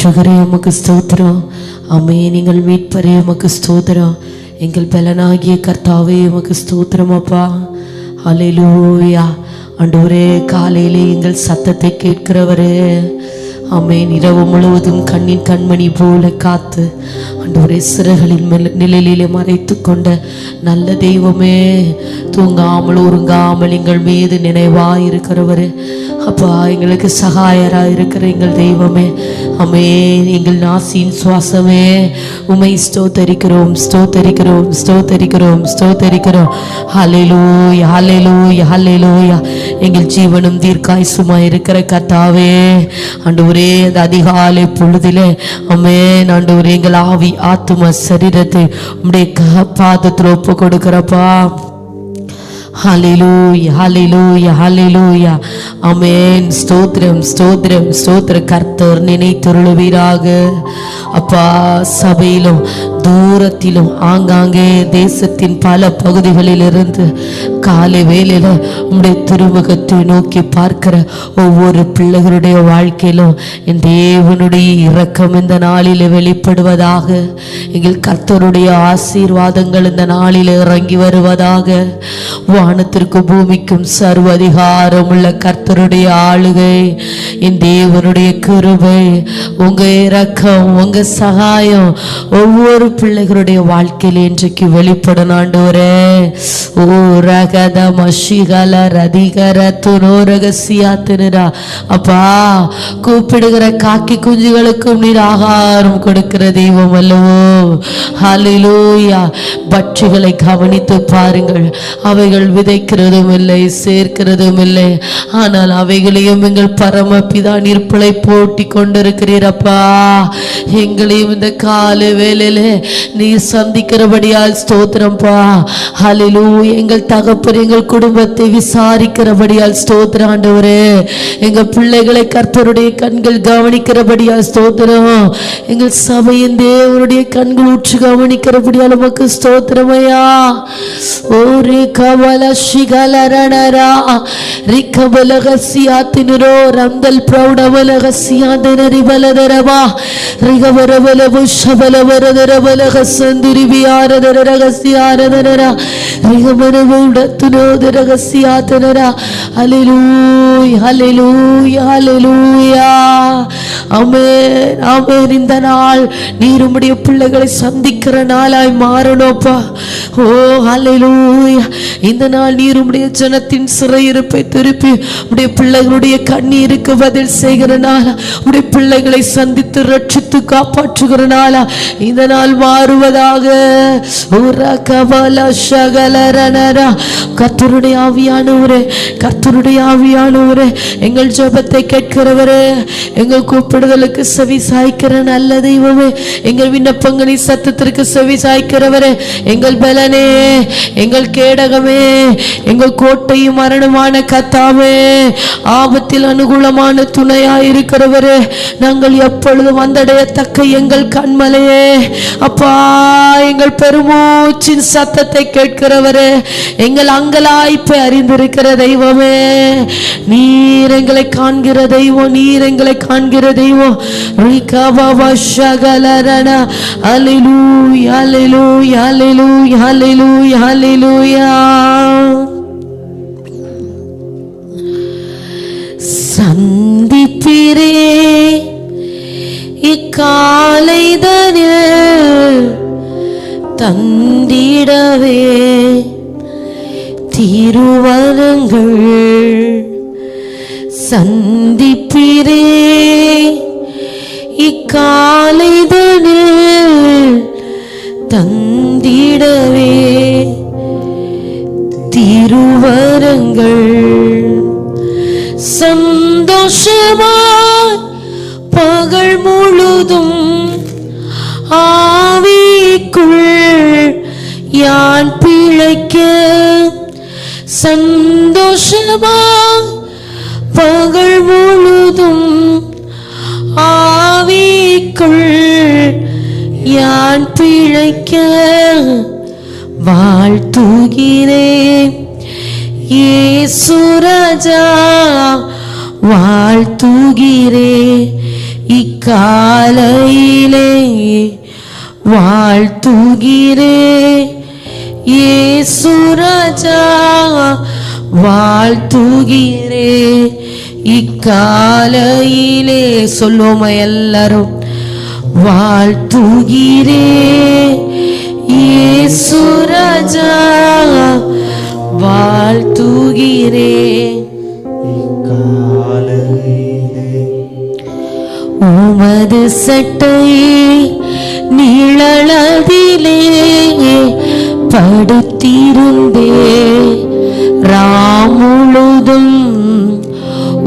ரட்சகரே உமக்கு ஸ்தோத்திரம். ஆமென். எங்கள் மீட்பரே உமக்கு ஸ்தோத்திரம். எங்கள் பலனாகிய கர்த்தாவே உமக்கு ஸ்தோத்திரம் அப்பா. ஹல்லேலூயா. ஆண்டவரே, காலையிலே எங்கள் சத்தத்தை கேட்கிறவரே, ஆமென். இரவு முழுவதும் கண்ணின் கண்மணி போல காத்து ஆண்டவரே சிறகளின் நிழலிலே மறைத்து கொண்ட நல்ல தெய்வமே, தூங்காமல் உறங்காமல் எங்கள் மீது நினைவாய் இருக்கிறவரே அப்பா, எங்களுக்கு சகாயராக இருக்கிற எங்கள் தெய்வமே, ஆமென். எங்கள் நாசியின் சுவாசமே உம்மை ஸ்தோத்தரிக்கிறோம், ஸ்தோத்தரிக்கிறோம், ஸ்தோத்தரிக்கிறோம், ஸ்தோத்தரிக்கிறோம். ஹல்லேலூயா, ஹல்லேலூயா, ஹல்லேலூயா. எங்கள் ஜீவனும் தீர்க்காயுசுமாய் இருக்கிற கர்த்தாவே, ஆண்டவரே, அந்த அதிகாலை பொழுதிலே ஆமென் ஆண்டவரே, எங்கள் ஆவி ஆத்தும சரீரத்தை உம்முடைய பாதத்தில் ஒப்பு கொடுக்கிறப்பா. ஹல்லேலூயா, ஹல்லேலூயா, ஹல்லேலூயா. ஆமென். ஸ்தோத்திரம், ஸ்தோத்திரம், ஸ்தோத்திர. கர்த்தர் நினைத்தருளுவீராக அப்பா. சபையிலும் தூரத்திலும் ஆங்காங்கே தேசத்தின் பல பகுதிகளில் இருந்து காலை வேளையில உம்முடைய திருமுகத்தை நோக்கி பார்க்கிற ஒவ்வொரு பிள்ளைகளுடைய வாழ்க்கையிலும் என் தேவனுடைய இரக்கம் இந்த நாளில் வெளிப்படுவதாக. எங்கள் கர்த்தருடைய ஆசீர்வாதங்கள் இந்த நாளில் இறங்கி வருவதாக. வானத்திற்கு பூமிக்கும் சர்வ அதிகாரம் உள்ள கர்த்தருடைய ஆளுகை, என் தேவனுடைய கிருபை, உங்க இரக்கம், உங்க சகாயம் ஒவ்வொரு பிள்ளைகளுடைய வாழ்க்கையில் இன்றைக்கு வெளிப்படும் ஆண்டவரே. ஓ ரகத மஷிகல ரதிகர துரோரகசியாத்தினரா அப்பா, கூப்பிடுகிற காக்கி குஞ்சுகளுக்கும் நீர் ஆகாரம் கொடுக்கிற தெய்வம் அல்லவோ. ஹல்லேலூயா. பட்சிகளை கவனித்து பாருங்கள், அவைகள் விதைக்கிறதும் இல்லை, சேர்க்கிறதும் இல்லை, ஆனால் அவைகளையும் எங்கள் பரமபிதா நீர்ப்பிழை போட்டி கொண்டிருக்கிறீரப்பா. எங்களையும் இந்த கால வேளையிலே நீர் சந்திக்கிறபடியால் ஸ்தோத்திரம்பா. ஹல்லேலூயா. எங்கள் தகப்பன் எங்கள் குடும்பத்தை விசாரிக்கிறபடியால் ஸ்தோத்திரம் ஆண்டவரே. எங்கள் பிள்ளைகளை கர்த்தருடைய கண்கள் கவனிக்கிறபடியால் ஸ்தோத்திரம். எங்கள் சபையின் தேவனுடைய கண்கள் உற்று கவனிக்கிறபடியால் உமக்கு ஸ்தோத்திரமையா. ஓரே கவல சிகலரணரா ரிகவலகசியாத்தினரோ ரந்தல் பிரௌடவலகசியாதனரி பலதரவா ரிகவரவலவு ஷபலவரதரவலக சந்துரிவியாரதர ரகசியாரதரா ரிகவரவுடத்துனோத ரகசியாதனரா. ஹல்லேலூயா, ஹல்லேலூயா, ஹல்லேலூயா. ஆமென், ஆமென். இந்த நாள் நீர் உம்முடைய பிள்ளைகளை சந்திக்கிற நாளாய் மாறணும்ப்பா. ஓ ஹல்லேலூயா. இந்த நாள் நீர் உம்முடைய ஜனத்தின் சிறையிருப்பை திருப்பி உம்முடைய பிள்ளைகளுடைய கண்ணீருக்கு பதில் செய்கிற நாளா, உம்முடைய பிள்ளைகளை சந்தித்து ரட்சித்து காப்பாற்றுகிற நாளா இந்த நாள் மாறுவதாக. கர்த்தருடைய ஆவியானவரே, கர்த்தருடைய ஆவியானவரே, எங்கள் ஜெபத்தை கேட்கிறவரே, எங்கள் கூப்பிடுதலுக்கு செவி சாய்க்கிற நல்ல தெய்வமே, எங்கள் விண்ணப்பங்களின் சத்தத்திற்கு செவி சாய்க்கிறவரே, எங்கள் பலனே, எங்கள் கேடகமே, எங்கள் கோட்டையும் மரணமான கர்த்தாவே, ஆபத்தில் அனுகூலமான துணையாயிருக்கிறவரே, நாங்கள் எப்பொழுதும் வந்தடையத்தக்க எங்கள் கண்மலையே அப்பா, எங்கள் பெருமூச்சின் சத்தத்தை கேட்கிறவரே, எங்கள் அங்கலாய்ப்பை அறிந்திருக்கிற தெய்வமே, நீர் எங்களை காண்கிற தெய்வம், நீர் எங்களை காண்கிற தெய்வம். ஹல்லேலூயா, ஹல்லேலூயா, ஹல்லேலூயா, ஹல்லேலூயா, ஹல்லேலூயா. சந்திப்பிரே இக்காலைதனில் தந்திடவே திருவரங்கள். சந்திப்பிரே இக்காலைதனில் தந்திடவே திருவரங்கள். சந்தோஷமாய் பகல் முழுதும் ஆவிக்குள் யான் பிழைக்க, சந்தோஷமாய் பகல் முழுதும் ஆவிக்குள் யான் பிழைக்க வாழ்த்துகிறேன் இயேசு ராஜா, வாழ்த்துகிறேன் இக்காலையிலே வாழ்த்துகிறே இயேசு ராஜா வாழ்த்துகிறே இக்காலையிலே சொல்லுவோமா எல்லாரும் வாழ்த்துகிறே இயேசு ராஜா வாழ்த்துகிறே உமது சட்டை நிழலதிலே படுத்திருந்தே ராமுழுதும்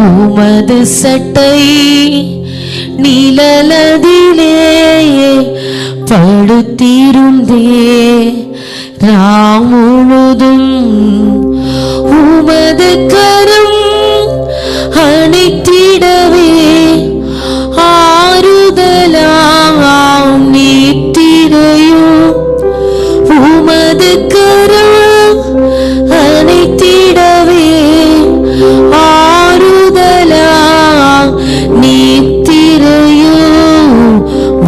உமது சட்டை நிழலதிலே படுத்திருந்தே ராமுழுதும் உமது கரம் அணைத்திடவே ஆறுதலாம் நீத்திரையும் உமது கரம் அணைத்திடவே ஆறுதலாம் நீத்திரையும்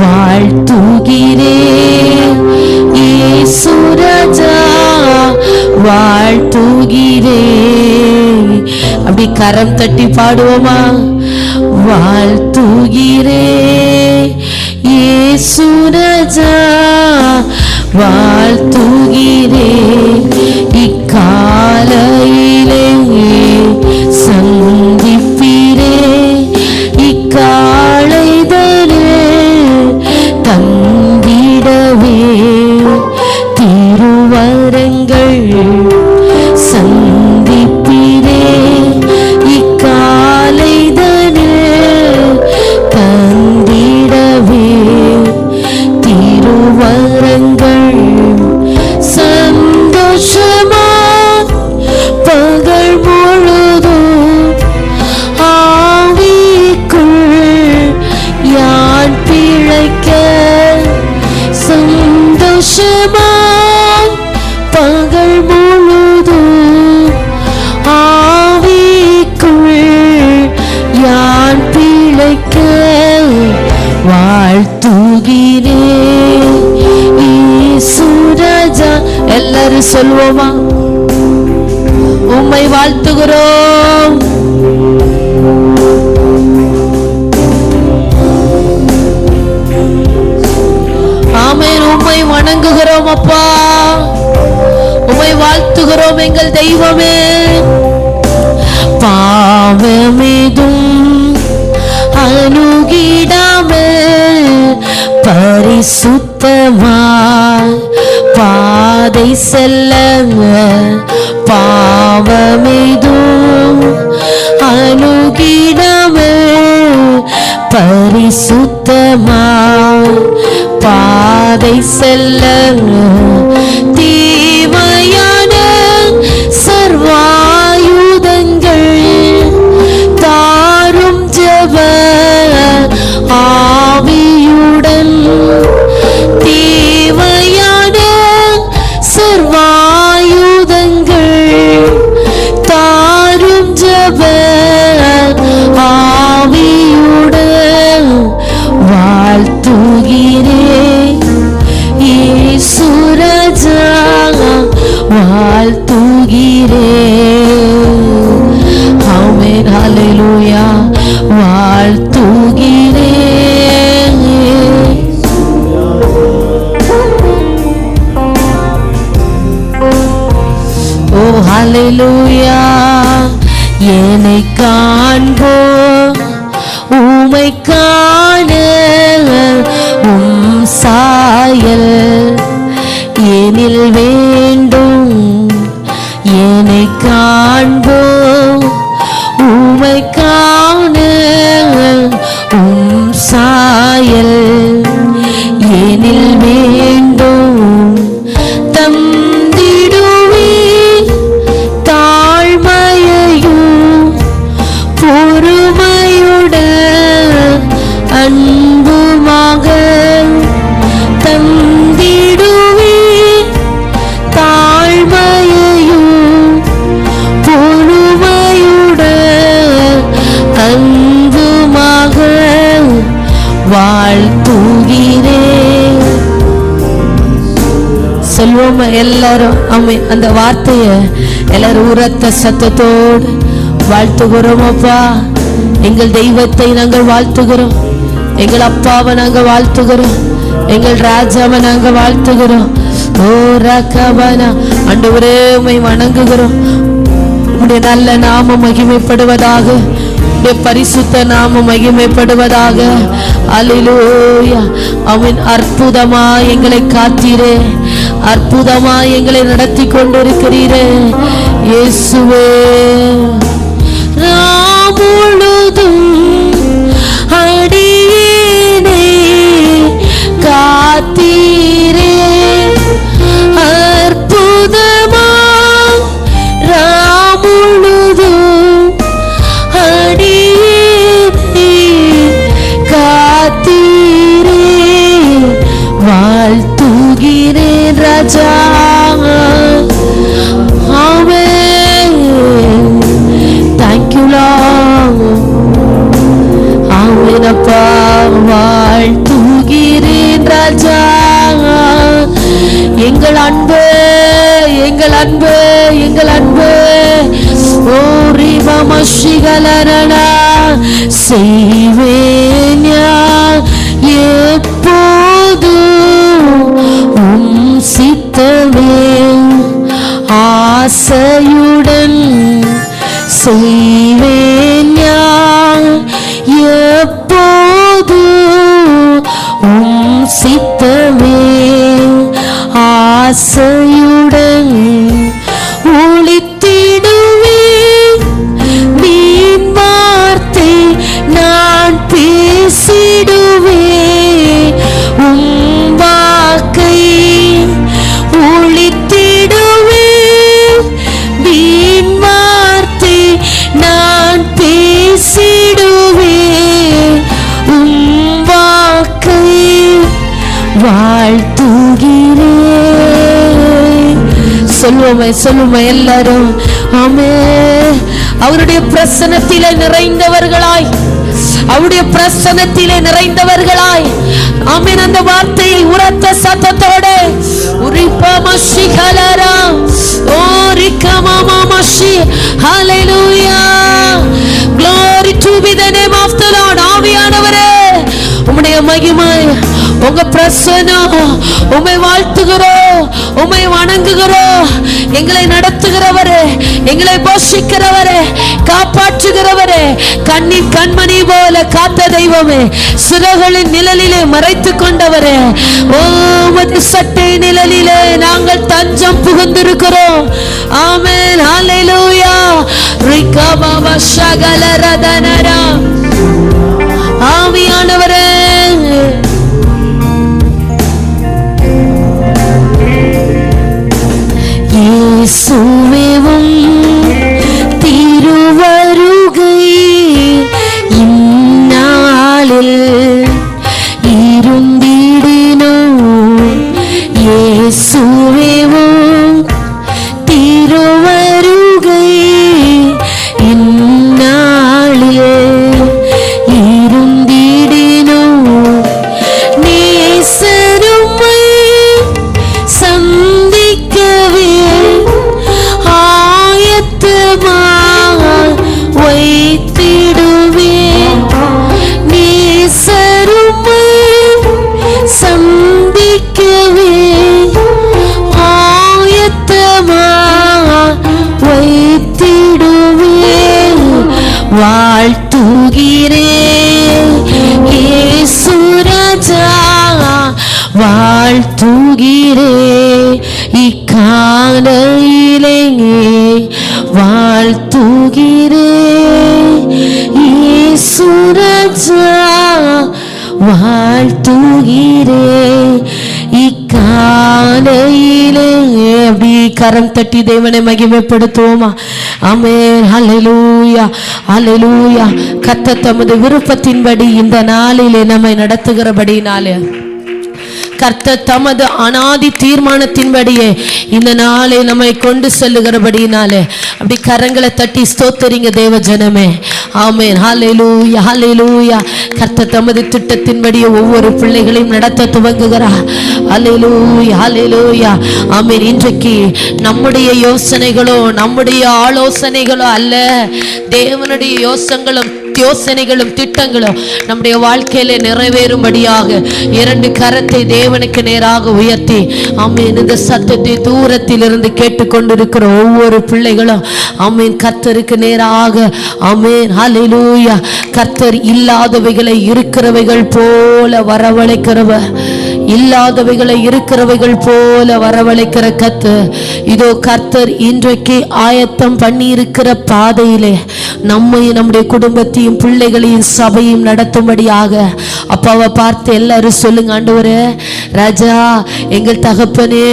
வாழ்த்துகிறே இயேசு ராஜா வாழ்த்துகிறே. அப்படி கரம் தட்டி பாடுவோமா? வாழ்த்துகிறே இயேசு ராஜா வாழ்த்துகிறே இக்காலையிலே சந்திப்பீரே இக்காலைதலே தந்திடவே திருவரங்கள் சந்திப்பீரே இக்காலைதலே தந்திடவே திருவரங்கள் சந்தோஷமா பகல் முழுதும் ஆவிக்குள் யான் பிழைக்க சந்தோஷமா பகல் முழுதும் ஆவிக்குள் யான் பிழைக்க வாழ்த்துகிறே இயேசு ராஜா. எல்லாரும் சொல்வோமா? உம்மை வாழ்த்துகிறோம். ஆமென். உம்மை வணங்குகிறோம் அப்பா, உம்மை வாழ்த்துகிறோம் எங்கள் தெய்வமே. பாவமேதும் அணுகிடாமல் பரிசுத்தமாய் பாதை செல்ல பாவமேதும் அணுகிடாமல் பரிசுத்தமாய் பாதை செல்ல தீமையான சர்வாயுதங்கள் தாரும் ஜெப ஆவியுடன் தீமையான சர்வாயுதங்கள் தாரும் ஜெப ஆவியுடன் வாழ்த்துகிறே இயேசு ராஜா வாழ்த்துகிறே. ஆமென். ஹல்லேலூயா. வாழ்த்துகிறே. ஓ ஹல்லேலூயா. என்னை காண்போ உம்மை காண உம் சாயல் எனில் வேண்டும். என்னை காண்போ உம்மை காண உம் சாயல் எனில் வேண்டும். தந்திடுவே தாழ்மையையும் பொறுமையுடன் அன்புமாக தந்திடுவே தாழ்மையையும் பொறுமையுடன் அன்புமாக வாழ்த்துகிறேன். சொல்வோமா எல்லாரும்? ஆமென். அந்த வார்த்தையை எல்லாரும் உரத்த சத்தத்தோடு வாழ்த்துகிறோம். அப்பா, எங்கள் தெய்வத்தை நாங்கள் வாழ்த்துகிறோம், எங்கள் அப்பாவை நாங்கள் வாழ்த்துகிறோம், எங்கள் ராஜாவை நாங்கள் வாழ்த்துகிறோம். ஓ ரகபனா, ஆண்டவரே உம்மை வணங்குகிறோம். உம்முடைய நல்ல நாமம் மகிமைப்படுவதாக, உம்முடைய பரிசுத்த நாமம் மகிமைப்படுவதாக. அல்லேலூயா. ஆமென். அற்புதமா எங்களை காத்தீரே, அற்புதமா எங்களை நடத்தி கொண்டிருக்கிறீரே இயேசுவே. முழுதும் அடியேனை காத்தீரே, அற்புதமா முழுதும் அடியேனை காத்தீரே. வாழ்த்துகிறேன் ராஜா. ஆமென். Thank you Lord. ஆமென் அப்பா. வாழ்த்துகிறேன் ராஜா. எங்கள் அன்பு, எங்கள் அன்பு, எங்கள் அன்பு. ஓ ரிவமஷிகலரனா செய்வேன் எப்போதும் உம் சித்தமே, ஆசையுடன் செய்வேன் எப்போதும் உம் சித்தமே, ஆசையுடன் ஒளித்திடுவேன். நீன் வார்த்தை நான் பேசிடுவேன், உம் வாக்கை ஒளித்திடுவேன். நீன் வார்த்தை நான் பேசிடுவேன், உம் வாக்கை வாழ்த்துகிறேன். சொல்லுவோமே, சொல்லுவோமே எல்லாரும். ஆமென். அவருடைய பிரசன்னத்திலே நிறைந்தவர்களாய், அவருடைய பிரசன்னத்திலே நிறைந்தவர்களாய். ஆமென். அந்த வார்த்தையை உரத்த சத்தத்தோடு உரிப்பமஷிகலரா ஓ ரிக்கமமமஷி. ஹalleluya. Glory to be the name of the Lord. ஆவியானவரே, உம்முடைய மகிமை, உங்க பிரசன்னம், உம்மை வாழ்த்துகிறோம், உம்மை வணங்குகிறோம். எங்களை நடத்துகிறவரே, எங்களை போஷிக்கிறவரே, காப்பாற்றுகிறவரே, கண்ணின் கண்மணி போல காத்த தெய்வமே, சிறகுகளின் நிழலிலே மறைத்து கொண்டவரே, உமது சட்டை நிழலிலே நாங்கள் தஞ்சம் புகுந்திருக்கிறோம். ஆமென். ஹalleluya. ரிகபவ ஷகலரதனரா. ஆவியானவரே, இயேசுவேவும் திருவருகை இந்நாளில் இருந்திடினும், இயேசுவேவும் திருவருகை இந்நாளில் இருந்திடினும், நேசருமை சந்திக்கவே ஆயத்தமாய் வைத்திடுவேன். நேசருமை சந்திக்கவே ஆயத்தமாய் வைத்திடுவேன். வாழ்த்துகிறேன் இயேசு ராஜா, வாழ்த்துகிறேன் இக்காலையிலே, வாழ்த்துகிறேன் இயேசு ராஜா, வாழ்த்துகிறேன் இக்காலையிலே. அப்படி கரம் தட்டி தேவனை மகிமைப்படுத்துவோமா? ஆமென். ஹல்லேலூயா, ஹல்லேலூயா. கர்த்தர் தமது விருப்பத்தின்படி இந்த நாளிலே நம்மை நடத்துகிறபடினாலே, கர்த்தர் தமது அனாதி தீர்மானத்தின்படியே இந்த நாளை நம்மை கொண்டு செல்லுகிறபடினாலே, அப்படி கரங்களை தட்டி ஸ்தோத்தரிங்க தேவ ஜனமே. ஆமென். ஹல்லேலூயா, ஹல்லேலூயா. கர்த்தர் தமது திட்டத்தின்படி ஒவ்வொரு பிள்ளைகளையும் நடத்த துவங்குகிறார். ஹல்லேலூயா, ஹல்லேலூயா. ஆமென். இன்றைக்கு நம்முடைய யோசனைகளோ நம்முடைய ஆலோசனைகளோ அல்ல, தேவனுடைய யோசனைகளும் திட்டங்களும் நம்முடைய வாழ்க்கையில நிறைவேறும்படியாக இரண்டு கரத்தை தேவனுக்கு நேராக உயர்த்தி, ஆமென், இந்த சத்தத்தை தூரத்தில் இருந்து கேட்டுக்கொண்டிருக்கிற ஒவ்வொரு பிள்ளைகளும் ஆமென் கர்த்தருக்கு நேராக, ஆமென், ஹல்லேலூயா. கர்த்தர் இல்லாதவைகளை இருக்கிறவைகள் போல வரவழைக்கிறவர், இல்லாதவைகளை இருக்கிறவைகள் போல வரவழைக்கிற கர்த்தர். இதோ கர்த்தர் இன்றைக்கு ஆயத்தம் பண்ணி இருக்கிற பாதையிலே நம்மையும் நம்முடைய குடும்பத்தையும் பிள்ளைகளையும் சபையும் நடத்தும்படியாக அப்பாவை பார்த்து எல்லாரும் சொல்லுங்க, ஆண்டவரே, ராஜா, எங்கள் தகப்பனே,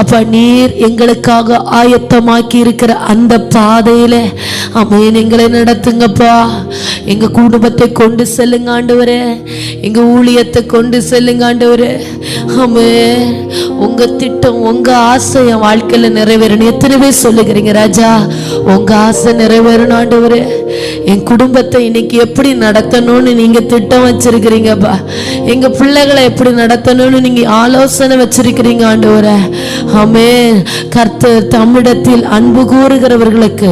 அப்பா, நீர் எங்களுக்காக ஆயத்தமாக்கி இருக்கிற அந்த பாதையில ஆமென் எங்களை நடத்துங்கப்பா. எங்க குடும்பத்தை கொண்டு செல்லுங்க ஆண்டவரே, எங்க ஊழியத்தை கொண்டு செல்லுங்க ஆண்டவரே. ஆமென். உங்க திட்டம், உங்க ஆசை என் வாழ்க்கையில நிறைவேறணும். எத்தனை பேர் சொல்லுகிறீங்க, ராஜா, உங்க ஆசை நிறைவேறணும் ஆண்டவரே. என் குடும்பத்தை இன்னைக்கு எப்படி நடத்தணும்னு நீங்க திட்டம் வச்சிருக்கிறீங்கப்பா. எங்க பிள்ளைகளை எப்படி நடத்தணும்னு நீங்க ஆலோசனை வச்சிருக்கிறீங்க ஆண்டவரே. ஆமென். கர்த்தர் தம்மிடத்தில் அன்பு கூறுகிறவர்களுக்கு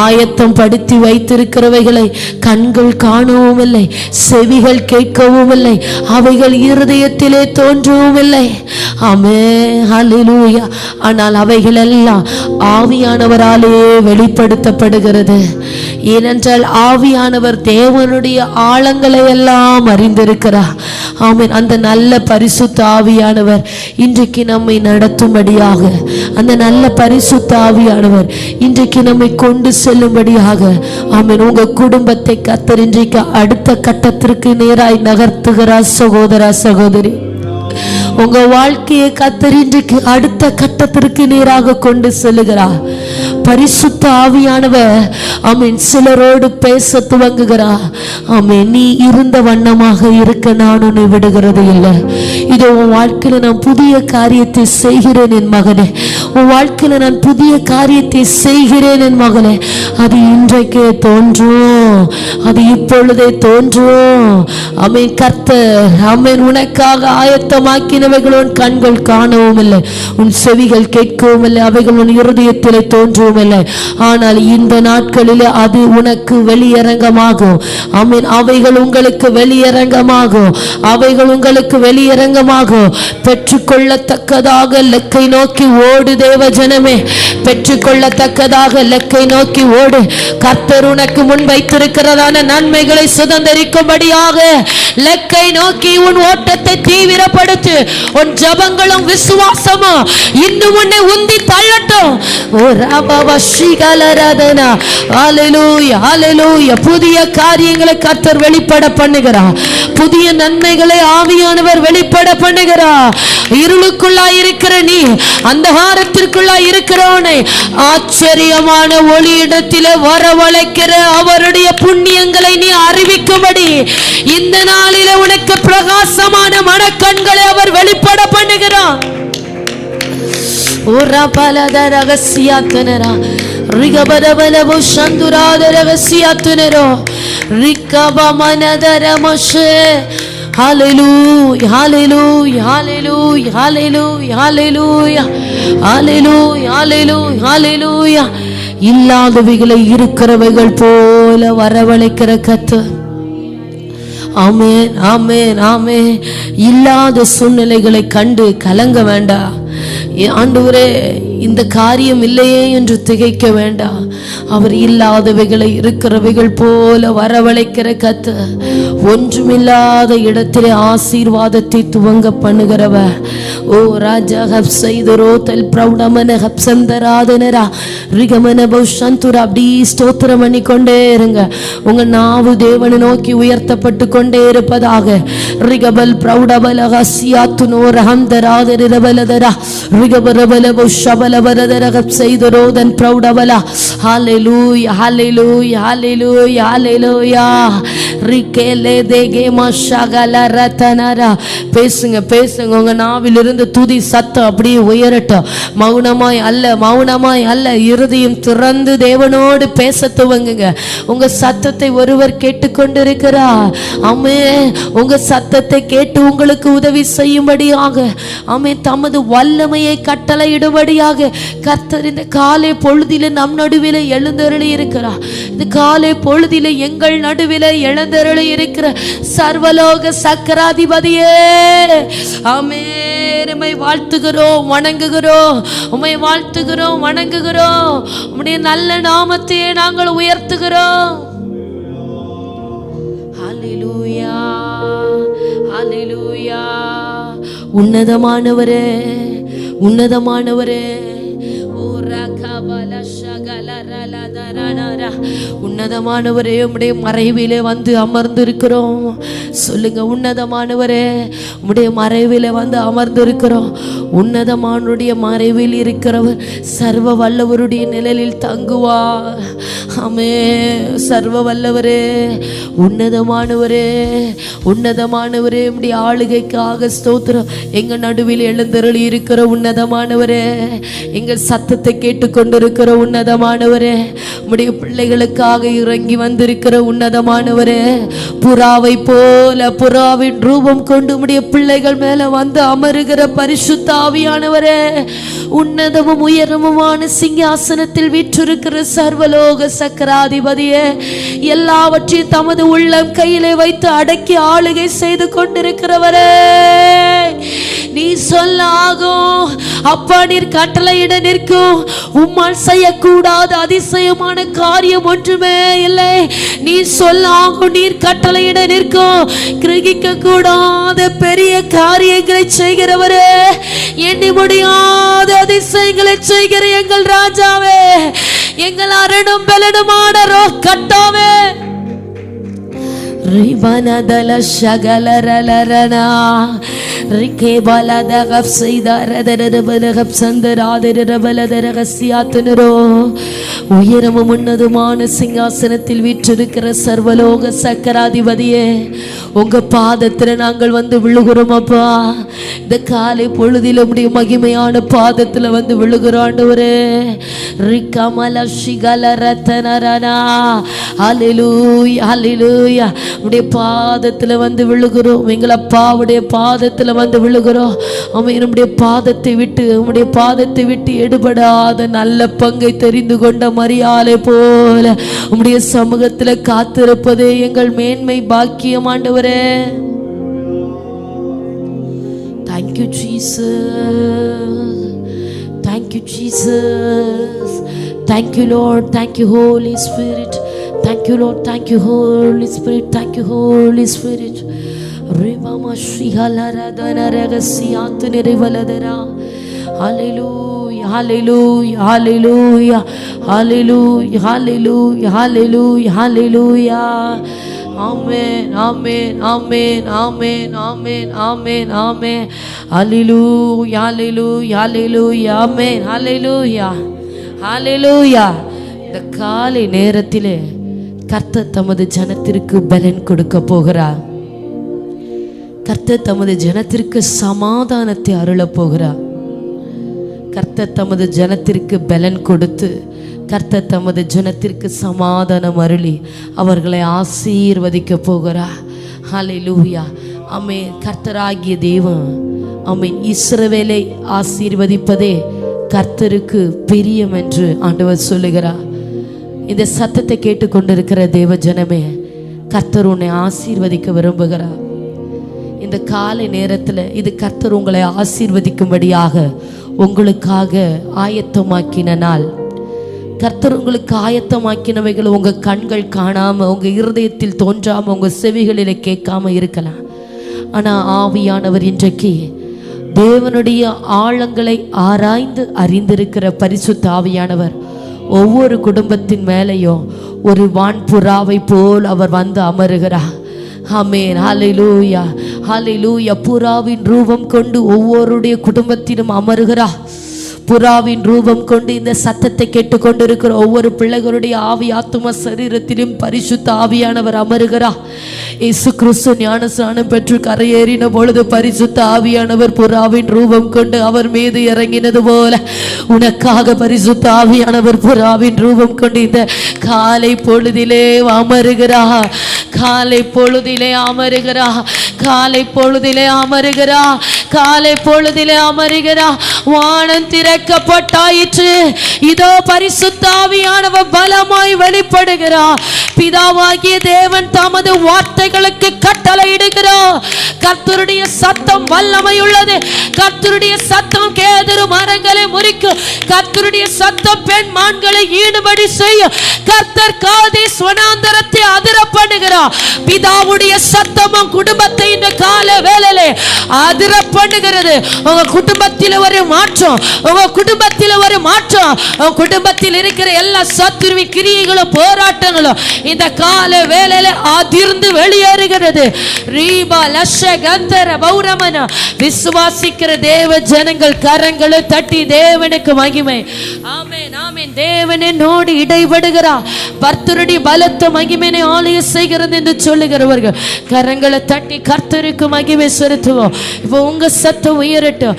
ஆயத்தம் படுத்தி வைத்திருக்கிறவைகளை கண்கள் காணவும் இல்லை, செவிகள் கேட்கவும் இல்லை, அவைகள் இருதயத்திலே தோன்றவும் இல்லை. ஆமென், ஹல்லேலூயா. ஆனால் அவைகள் எல்லாம் ஆவியானவராலே வெளிப்படுத்தப்படுகிறது. ஏனென்றால் ஆவியானவர் தேவனுடைய ஆழங்களை எல்லாம் அறிந்திருக்கிறார். ஆமென். அந்த நல்ல பரிசுத்த ஆவியானவர் இன்றைக்கு நம்மை நடத்தும்படியாக, அந்த நல்ல பரிசுத்த ஆவியானவர் இன்றைக்கு நம்மை கொண்டு செல்லும்படியாக, ஆமென், உங்க குடும்பத்தை கர்த்தர் இன்றைக்கு அடுத்த கட்டத்திற்கு நேராய் நகர்த்துகிறார். சகோதரா, சகோதரி, உங்க வாழ்க்கையை கர்த்தர் இன்றைக்கு அடுத்த கட்டத்திற்கு நேராக கொண்டு செல்லுகிறார். பரிசுத்த ஆவியானவர் ஆமென் சிலரோடு பேச துவங்குகிறார். ஆமென். நீ இருந்த வண்ணமாக இருக்க நான் உன்னை விடுகிறது இல்லை. இதோ உன் வாழ்க்கையில நான் புதிய காரியத்தை செய்கிறேன் என் மகனே, உன் வாழ்க்கையில நான் புதிய காரியத்தை செய்கிறேன் என் மகனே. அது இன்றைக்கே தோன்றும், அது இப்பொழுதே தோன்றும். ஆமென். கர்த்தர் ஆமென் உனக்காக ஆயத்தமாக்கினவைகள் உன் கண்கள் காணவும் இல்லை, உன் செவிகள் கேட்கவும் இல்லை, அவைகள் உன் இருதயத்திலே தோன்றவும் இல்லை. ஆனால் இந்த நாட்களிலே அது உனக்கு வெளியரங்கமாகும். ஆமென். அவைகள் உங்களுக்கு வெளியரங்கமாகும், அவைகள் உங்களுக்கு வெளியரங்கமாகும். பெற்றுக்கொள்ளத்தக்கதாக லெக்கை நோக்கி ஓடு தேவ ஜனமே, பெற்றுக்கொள்ளத்தக்கதாக லெக்கை நோக்கி ஓடு. கர்த்தர் உனக்கு முன் வைத்திருக்கிறதான நன்மைகளை சுதந்தரிக்கும்படியாக லெக்கை நோக்கி உன் ஓட்டத்தை தீவிரப்படுத்து. உன் ஜபங்களும் விசுவாசமும் இன்னும் உன்னை உந்தி தள்ளட்டும். ஓ ராபா ஸ்ரீகலராதனா, ஹல்லேலூயா, ஹல்லேலூயா. புதிய காரியங்களை கர்த்தர் வெளிப்பட பண்ணுகிறார், புதிய நன்மைகளை ஆவியானவர் வெளிப்பட பண்ணுகிறார். இருளுக்குள்ளாய் இருக்கிற நீ, அந்தகாரத்திற்குள்ளாய் இருக்கிறவனை ஆச்சரியமான ஒளியிடத்திலே வரவழைக்கிற அவருடைய புண்ணியங்களை நீ அறிவிக்கும்படி இந்த நாளிலே உனக்கு பிரகாசமான மனக்கண்களை அவர் வெளிப்பட பண்ணுகிறார். ஓரா பலத ரகசியாத்துனரா ரிகபரபலபு சந்துராத ரகசியாத்துனரோ ரிகப மனதர மஷே. ஹல்லேலூயா, ஹல்லேலூயா, ஹல்லேலூயா, ஹல்லேலூயா, ஹல்லேலூயா, ஹல்லேலூயா, ஹல்லேலூயா, ஹல்லேலூயா. இல்லாதவைகளை இருக்கிறவைகள் போல வரவழைக்கிற கர்த்தர். ஆமென், ஆமென், ஆமென். இல்லாத சூழ்நிலைகளை கண்டு கலங்க வேண்டாம். ஆண்டவரே, இந்த காரியம் இல்லையே என்று திகைக்க வேண்டாம். அவர் இல்லாதவைகளை இருக்கிறவைகள் போல வரவழைக்கிற கர்த்தர். ஒன்றுமில்லாத இடத்திலே ஆசீர்வாதத்தை துவங்க பண்ணுகிறவர். ஓ ராஜா ஹப் செய்தரோ தல் பிரௌடமன ஹப் சந்தராதனரா ரிகமன பௌஷந்துரா. அப்படி ஸ்தோத்திரம் பண்ணி கொண்டே இருங்க. உங்க நாவு தேவனை நோக்கி உயர்த்தப்பட்டு கொண்டே இருப்பதாக. ரிகபல் பிரௌடபல ஹசியாத்துனோ ரஹந்தராதரபலதரா ரிகபரபல பௌஷபல வரதரகம் செய்தரோதன் பிரௌடவலா. ஹalleluya hallelujah hallelujah hallelujah. ரிகேலே தேகே மஷகல ரதனரா. பேசுங்க பேசுங்க, உங்க நாவிலிருந்து துதி சத்தம் அப்படியே உயரட்டும். மௌனமாய் அல்ல, இருதயம் திறந்து தேவனோடு பேச துவங்குங்க. உங்க சத்தத்தை ஒருவர் கேட்டுக்கொண்டிருக்கிறார். ஆமென். உங்க சத்தத்தை கேட்டு உங்களுக்கு உதவி செய்யும்படியாக, ஆமென், தமது வல்லமையை கட்டளையிடும்படியாக கர்த்தர் இந்த காலை பொழுதிலே நம் நடுவிலே எழுந்தருளி இருக்கிறார். இந்த காலை பொழுதிலே எங்கள் நடுவிலே எழுந்தருளி இருக்கிற சர்வலோக சக்கராதிபதியே, ஆமென், உம்மை வாழ்த்துகிறோம் வணங்குகிறோம். உம்மை வாழ்த்துகிறோம் வணங்குகிறோம். உம்முடைய நல்ல நாமத்தையே நாங்கள் உயர்த்துகிறோம். ஹalleluya ஹalleluya. உன்னதமானவரே உன்னதமானவரே, உன்னதமானவரே, உம்முடைய மறைவிலே வந்து அமர்ந்து இருக்கிறோம். சொல்லுங்க, உன்னதமானவரே, உம்முடைய மறைவிலே வந்து அமர்ந்து இருக்கிறோம். உன்னதமானுடைய மறைவில் இருக்கிறவர் சர்வ வல்லவருடைய நிழலில் தங்குவார். ஆமே, சர்வ வல்லவரே, உன்னதமானவரே, உன்னதமானவரே, உம்முடைய ஆளுகைக்காக ஸ்தோத்திரம். எங்க நடுவில் எழுந்தருளி இருக்கிற உன்னதமானவரே, எங்கள் சத்தத்தை கேட்டுக்கொண்டிருக்கிற உன்னதமானவரே, உம்முடைய பிள்ளைகளுக்காக இறங்கி வந்திருக்கிற உன்னதமானவரே, புறாவை போல புறாவின் ரூபம் கொண்டு உம்முடைய பிள்ளைகள் மேல வந்து அமருகிற பரிசுத்த ஆவியானவரே, உன்னதமும் உயரமுமான சிங்காசனத்தில் வீற்றிருக்கிற சர்வலோக சக்கராதிபதியே, எல்லாவற்றையும் தமது உள்ளம் கையிலே வைத்து அடக்கி ஆளுகை செய்து கொண்டிருக்கிறவரே, நீ சொல்ல ஆகும். அப்பா, நீர் கட்டளையிட நிற்கும். உம்மால் செய்யக்கூடாத அதிசயமான காரியம் ஒன்றுமே இல்லை. நீ சொல்ல ஆகும். நீர் கட்டளையிட நிற்கும். கிரகிக்க கூடாத பெரிய காரியங்களை செய்கிறவரே, எண்ணி முடியாத அதிசயங்களை செய்கிற எங்கள் ராஜாவே, எங்கள் அரணும் பலனுமான கட்டாவே, ரிபனதல ஷகலரலரனா ரிகே பலதகப் செய்தாரதரபலகப் சந்தராதரபலதரகசியாத்துனரோ. உயரமும் உன்னதமான சிங்காசனத்தில் வீற்றிருக்கிற சர்வலோக சக்கராதிபதியே, உங்க பாதத்துல நாங்கள் வந்து விழுகிறோம் அப்பா. இந்த காலை பொழுதில் உம்முடைய மகிமையான பாதத்துல வந்து விழுகிறோம் ஆண்டவரே. ரிகமல ஷிகலரதனரனா. ஹalleluya ஹalleluya. உம்முடைய பாதத்துல வந்து விழுகிறோம். எங்கள் அப்பாவுடைய பாதத்துல வந்து விழுகிறோம். ஆமென். உம்முடைய பாதத்தை விட்டு எடுபடாத நல்ல பங்கை தெரிந்து கொண்ட மரியாதை போல உம்முடைய சமூகத்துல காத்திருப்பதே எங்கள் மேன்மை பாக்கியம் ஆண்டவரே. Thank you Jesus. Thank you Jesus. Thank you Lord. Thank you Holy Spirit. Thank you Lord. Thank you Holy Spirit. Thank you Holy Spirit. Rivama shihalara danaragasiat nirivaladara. Hallelujah hallelujah hallelujah hallelujah hallelujah hallelujah hallelujah. Amen amen amen amen amen amen amen. Hallelujah hallelujah hallelujah amen hallelujah hallelujah. இந்த காலை நேரத்திலே கர்த்தர் தமது ஜனத்திற்கு பலன் கொடுக்க போகிறார். கர்த்தர் தமது ஜனத்திற்கு சமாதானத்தை அருளப் போகிறார். கர்த்தர் தமது ஜனத்திற்கு பலன் கொடுத்து, கர்த்தர் தமது ஜனத்திற்கு சமாதானம் அருளி அவர்களை ஆசீர்வதிக்க போகிறார். ஹல்லேலூயா ஆமென். கர்த்தராகிய தேவன் ஆமென் இஸ்ரவேலை ஆசீர்வதிப்பதே கர்த்தருக்கு பிரியம் என்று ஆண்டவர் சொல்லுகிறார். இந்த சத்தத்தை கேட்டுக்கொண்டிருக்கிற தேவ ஜனமே, கர்த்தர் உன்னை ஆசீர்வதிக்க விரும்புகிறார். இந்த காலை நேரத்தில் இது கர்த்தர் உங்களை ஆசீர்வதிக்கும்படியாக உங்களுக்காக ஆயத்தமாக்கின நாள். கர்த்தர் உங்களுக்கு ஆயத்தமாக்கினவைகள் உங்கள் கண்கள் காணாமல், உங்கள் இருதயத்தில் தோன்றாமல், உங்கள் செவிகளில் கேட்காம இருக்கலாம். ஆனால் ஆவியானவர் இன்றைக்கு தேவனுடைய ஆழங்களை ஆராய்ந்து அறிந்திருக்கிற பரிசுத்த ஆவியானவர் ஒவ்வொரு குடும்பத்தின் மேலேயும் ஒரு வான்புறாவை போல் அவர் வந்து அமருகிறார். ஆமென் ஹல்லேலூயா ஹல்லேலூயா. புறாவின் ரூபம் கொண்டு ஒவ்வொருடைய குடும்பத்திலும் அமருகிறார். புறாவின் ரூபம் கொண்டு இந்த சத்தத்தை கேட்டுக்கொண்டிருக்கிற ஒவ்வொரு பிள்ளைகளுடைய ஆவி ஆத்தும சரீரத்திலும் பரிசுத்த ஆவியானவர் அமருகிறார். இயேசு கிறிஸ்து ஞானஸ்நானம் பெற்று கரையேறின பொழுது பரிசுத்த ஆவியானவர் புறாவின் ரூபம் கொண்டு அவர் மீது இறங்கினது போல உனக்காக பரிசுத்த ஆவியானவர் புறாவின் ரூபம் கொண்டு இந்த காலை பொழுதிலே அமருகிறார். காலை பொழுதிலே அமருகிறா, காலை பொழுதிலே அமருகிறா, காலை பொழுதிலே அமருகிறா. வானம் திறக்கப்பட்டாயிற்று, இதோ பரிசுத்த ஆவியானவர் பலமாய் வெளிப்படுகிறார். பிதாவாகிய தேவன் தமது வார்த்தைகளுக்கு கட்டளையிடுகிறார். கர்த்தருடைய சத்தம் வல்லமை உள்ளது. கர்த்தருடைய சத்தம் கேதுரு மரங்களை முறிக்கும். கர்த்தருடைய சத்தம் பெண் மான்களை ஈடுபடி செய்யும். கர்த்தர் காதேஸ் வனாந்தரத்தை அதிர பண்ணுகிறார். பிதாவுடைய சத்தமும் குடும்பத்தை இந்த கால வேளையிலே அதிர பண்ணுகிறது. உங்க குடும்பத்தில் ஒரு மாற்றம், உங்க குடும்பத்தில் ஒரு மாற்றம், உங்க குடும்பத்தில் இருக்கிற எல்லா சத்துருவி கிரியைகளும் போராட்டங்களும் இந்த கால வேளையிலே அதிர்ந்து வெளியேறுகிறது. ரீபா லஷ கந்தர பௌரமன விசுவாசிக்கிற தேவ ஜனங்கள் கரங்களை தட்டி தேவனுக்கு மகிமை. ஆமென் ஆமென். தேவன் என்னோடு இடைபடுகிறார். கர்த்தருடைய பலத்த மகிமையை ஆலய செய்கிறது என்று சொல்லுகிறவர்கள் கரங்களை தட்டி கர்த்தருக்கு மகிமை செலுத்துவோம். இப்போ உங்க சத்தம் உயரட்டும்.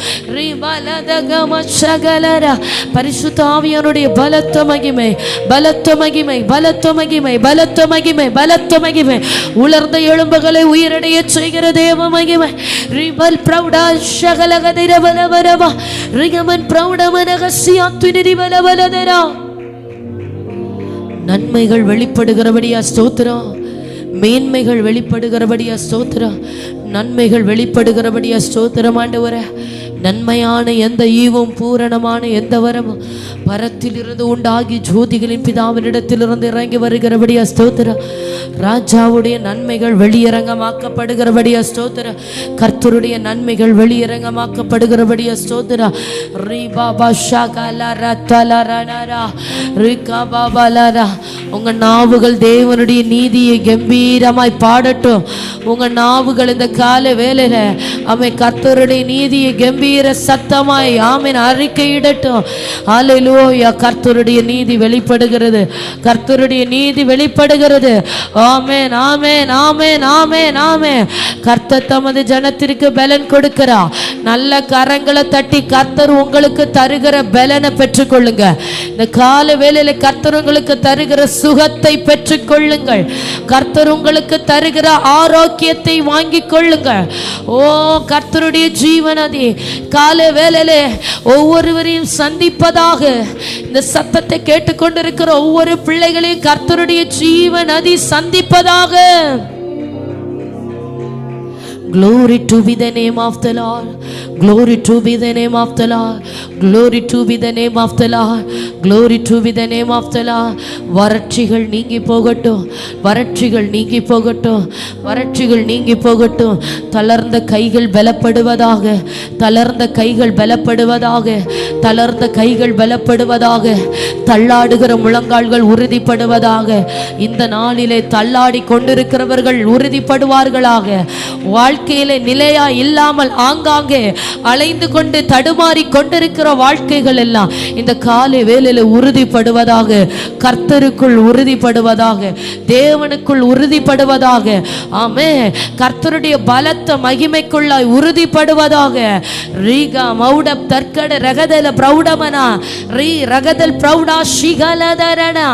பரிசுத்த ஆவியானுடைய பலத்த மகிமை, பலத்த மகிமை, பலத்த மகிமை, பலத்த மகிமை, பலத்த மகிமை, உலர்ந்த எலும்புகளை உயிரடைய செய்கிற தேவ மகிமை. ரிபல் பிரௌடா ஷகலகதிர பலவரவா ரிகமன் பிரௌடமனகசியாத்துனிரி பலவலதரா. நன்மைகள் வெளிப்படுகிறபடியா ஸ்தோத்திரம், மேன்மைகள் வெளிப்படுகிறபடியா ஸ்தோத்திரம், நன்மைகள் வெளிப்படுகிறபடியா ஸ்தோத்திரம். ஆண்டவரே, நன்மையான எந்த ஈவும் பூரணமான எந்த வரமும் பரத்திலிருந்து உண்டாகி ஜோதிகளின் பிதாவினிடத்திலிருந்து இறங்கி வருகிறபடியா ஸ்தோத்திரம். ராஜாவுடைய நன்மைகள் வெளியரங்கமாக்கப்படுகிறபடியா ஸ்தோத்திரம். கர்த்தருடைய நன்மைகள் வெளியரங்கமாக்கப்படுகிறபடியா ஸ்தோத்திரம். உங்க நாவுகள் தேவனுடைய நீதியை கம்பீரமாய் பாடட்டும். உங்க நாவுகள் இந்த கால வேளையில ஆமென் கர்த்தருடைய நீதியை கம்பீர சத்தமாய் ஆமென் அறிக்கையிடட்டும். ஹல்லேலூயா. கர்த்தருடைய நீதி வெளிப்படுகிறது, கர்த்தருடைய நீதி வெளிப்படுகிறது. ஆமென் ஆமென் ஆமென் ஆமென் ஆமென். கர்த்தர் தமது ஜனத்திற்கு பலன் கொடுக்கிறார். நல்ல கரங்களை தட்டி கர்த்தர் உங்களுக்கு தருகிற பலனை பெற்றுக்கொள்ளுங்க. இந்த கால வேளையில கர்த்தர் உங்களுக்கு தருகிற சுகத்தை பெற்றுக்கொள்ளுங்கள். கர்த்தர் உங்களுக்கு தருகிற ஆரோக்கியத்தை வாங்கிக் கொள்ளுங்கள். ஓ கர்த்தருடைய ஜீவனதி கால வேளையில ஒவ்வொருவரையும் சந்திப்பதாக. இந்த சத்தத்தை கேட்டுக்கொண்டிருக்கிற ஒவ்வொரு பிள்ளைகளையும் கர்த்தருடைய ஜீவனதி சந்திப்பதாக. Glory to be the name of the Lord. Glory to be the name of the Lord. Glory to be the name of the Lord. Glory to be the name of the Lord. வறட்சிகள் நீங்கி போகட்டும், வறட்சிகள் நீங்கி போகட்டும், வறட்சிகள் நீங்கி போகட்டும். தளர்ந்த கைகள் பலப்படுவதாக, தளர்ந்த கைகள் பலப்படுவதாக, தளர்ந்த கைகள் பலப்படுவதாக. தள்ளாடுகிற முழங்கால்கள் உறுதிப்படுவதாக. இந்த நாளிலே தள்ளாடி கொண்டிருக்கிறவர்கள் உறுதிப்படுவார்களாக. வாழ்க்கையில நிலையா இல்லாமல் ஆங்காங்கே அலைந்து கொண்டு தடுமாறி கொண்டிருக்கிற வாழ்க்கைகள் எல்லாம் இந்த காலை வேளையில உறுதிப்படுவதாக. கர்த்தருக்குள் உறுதிப்படுவதாக, தேவனுக்குள் உறுதிப்படுவதாக. ஆமென். கர்த்தருடைய பலத்த மகிமைக்குள்ளாய் உறுதிப்படுவதாக. ரீகா மௌடம் தர்க்கட ரகதல பிரௌடமனா ரீ ரகதல் பிரௌடா ஷிகலதரனா.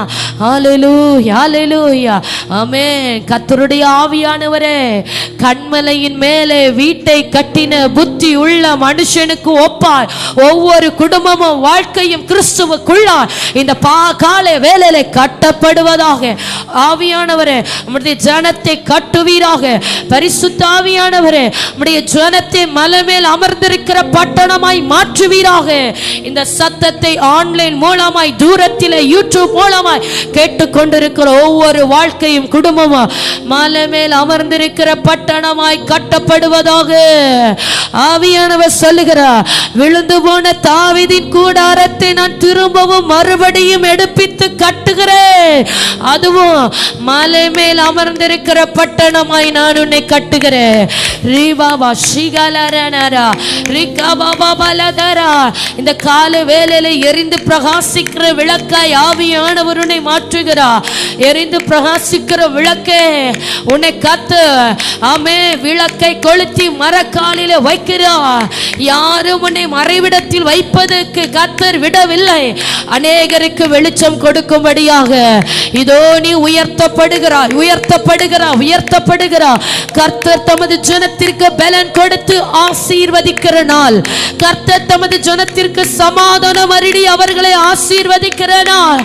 ஹல்லேலூயா ஹல்லேலூயா. ஆமென். கர்த்தருடைய ஆவியானவரே, கண்மலையின் மேலே வீட்டை கட்டின புத்தி உள்ள மனுஷனுக்கு ஒப்பாய் ஒவ்வொரு குடும்பமும் வாழ்க்கையும் கிறிஸ்துவுக்குள்ளாய் இந்த காலை வேளையிலே கட்டப்படுவதாக. ஆவியானவரே, நம்முடைய ஜனத்தை கட்டுவீராக. பரிசுத்த ஆவியானவரே, நம்முடைய ஜனத்தை மலை மேல் அமர்ந்திருக்கிற பட்டணமாய் மாற்றுவீராக. இந்த சத்தத்தை ஆன்லைன் மூலமாய் தூரத்திலே யூடியூப் மூலமாய் கேட்டுக்கொண்டிருக்கிற ஒவ்வொரு வாழ்க்கையும் குடும்பமும் மலை மேல் அமர்ந்திருக்கிற பட்டணமாய் கட்டப்படுவதாக. ஆவியானவர் சொல்லுகிறார், விழுந்து போன தாவீதின் கூடாரத்தை நான் திரும்பவும் மறுபடியும் எடுப்பித்து கட்டுகிறேன். அதுவும் மலை மேல் அமர்ந்திருக்கிற பட்டணமாய் நான் உன்னை கட்டுகிறேன். இந்த கால வேளையில எரிந்து பிரகாசிக்கிற விளக்காய் ஆவியானவர் உன்னை மாற்றுகிறார். எரிந்து பிரகாசிக்கிற விளக்கே உன்னை கத்து. ஆமே, விளக்கை கொளுத்தி மரக்காலில வைக்கிறார். யாரும் உன்னை மறைவிடத்தில் வைப்பதற்கு கர்த்தர் விடவில்லை. அநேகருக்கு வெளிச்சம் கொடுக்கும்படியாக இதோ நீ உயர்த்தப்படுகிறாய், உயர்த்தப்படுகிறாய், உயர்த்தப்படுகிறாய். கர்த்தர் தமது ஜனத்திற்கு பலன் கொடுத்து ஆசீர்வதிக்கிற நாள். கர்த்தர் தமது ஜனத்திற்கு சமாதானம் அருளி அவர்களை ஆசீர்வதிக்கிற நாள்.